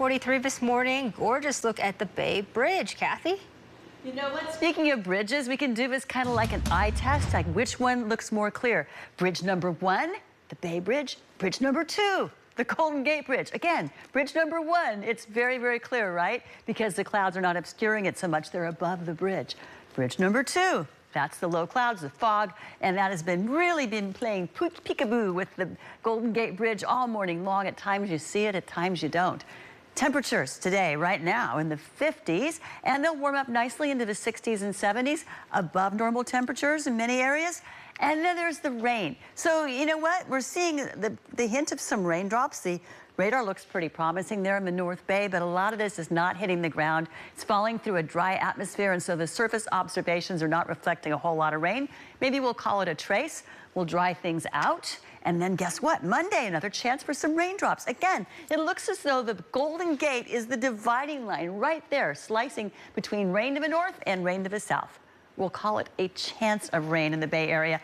43 this morning. Gorgeous look at the Bay Bridge. Kathy? You know what? Speaking of bridges, we can do this kind of like an eye test, like which one looks more clear. Bridge number 1, the Bay Bridge. Bridge number 2, the Golden Gate Bridge. Again, bridge number 1, it's very, very clear, right? Because the clouds are not obscuring it so much, they're above the bridge. Bridge number 2, that's the low clouds, the fog, and that has really been playing peekaboo with the Golden Gate Bridge all morning long. At times you see it, at times you don't. Temperatures today, right now, in the 50s, and they'll warm up nicely into the 60s and 70s, above normal temperatures in many areas. And then there's the rain. So, you know what? We're seeing the hint of some raindrops. The radar looks pretty promising there in the North Bay, but a lot of this is not hitting the ground. It's falling through a dry atmosphere, and so the surface observations are not reflecting a whole lot of rain. Maybe we'll call it a trace. We'll dry things out. And then guess what? Monday, another chance for some raindrops. Again, it looks as though the Golden Gate is the dividing line right there, slicing between rain to the north and rain to the south. We'll call it a chance of rain in the Bay Area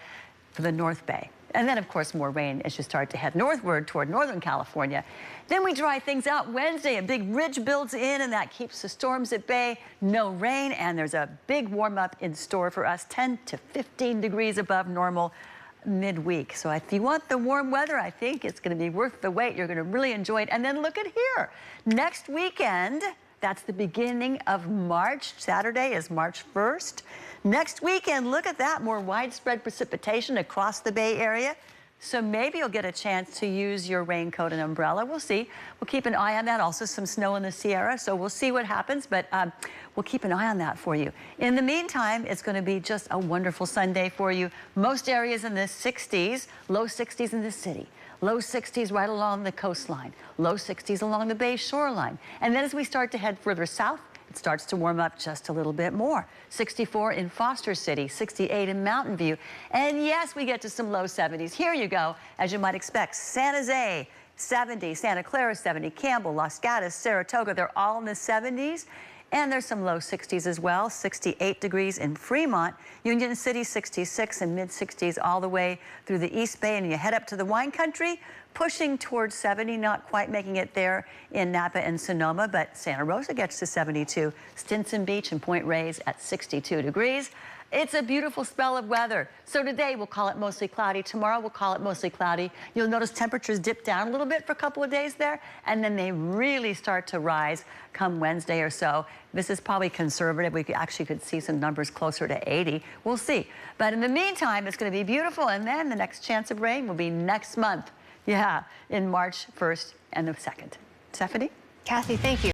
for the North Bay. And then, of course, more rain as you start to head northward toward Northern California. Then we dry things out Wednesday. A big ridge builds in, and that keeps the storms at bay. No rain, and there's a big warm-up in store for us, 10 to 15 degrees above normal midweek. So if you want the warm weather, I think it's going to be worth the wait. You're going to really enjoy it. And then look at here. Next weekend, that's the beginning of March. Saturday is March 1st. Next weekend, look at that, more widespread precipitation across the Bay Area. So maybe you'll get a chance to use your raincoat and umbrella. We'll see. We'll keep an eye on that. Also some snow in the Sierra, so we'll see what happens, but we'll keep an eye on that for you. In the meantime, it's going to be just a wonderful Sunday for you. Most areas in the 60s, low 60s in the city. Low 60s right along the coastline. Low 60s along the Bay shoreline. And then as we start to head further south, it starts to warm up just a little bit more. 64 in Foster City, 68 in Mountain View. And yes, we get to some low 70s. Here you go, as you might expect. San Jose, 70, Santa Clara, 70, Campbell, Los Gatos, Saratoga, they're all in the 70s. And there's some low 60s as well, 68 degrees in Fremont, Union City 66 and mid 60s all the way through the East Bay, and you head up to the wine country, pushing towards 70, not quite making it there in Napa and Sonoma, but Santa Rosa gets to 72, Stinson Beach and Point Reyes at 62 degrees. It's a beautiful spell of weather. So today we'll call it mostly cloudy. Tomorrow we'll call it mostly cloudy. You'll notice temperatures dip down a little bit for a couple of days there, and then they really start to rise come Wednesday or so. This is probably conservative. We actually could see some numbers closer to 80. We'll see. But in the meantime, it's going to be beautiful, and then the next chance of rain will be next month. Yeah, in March 1st and the 2nd. Stephanie? Kathy, thank you.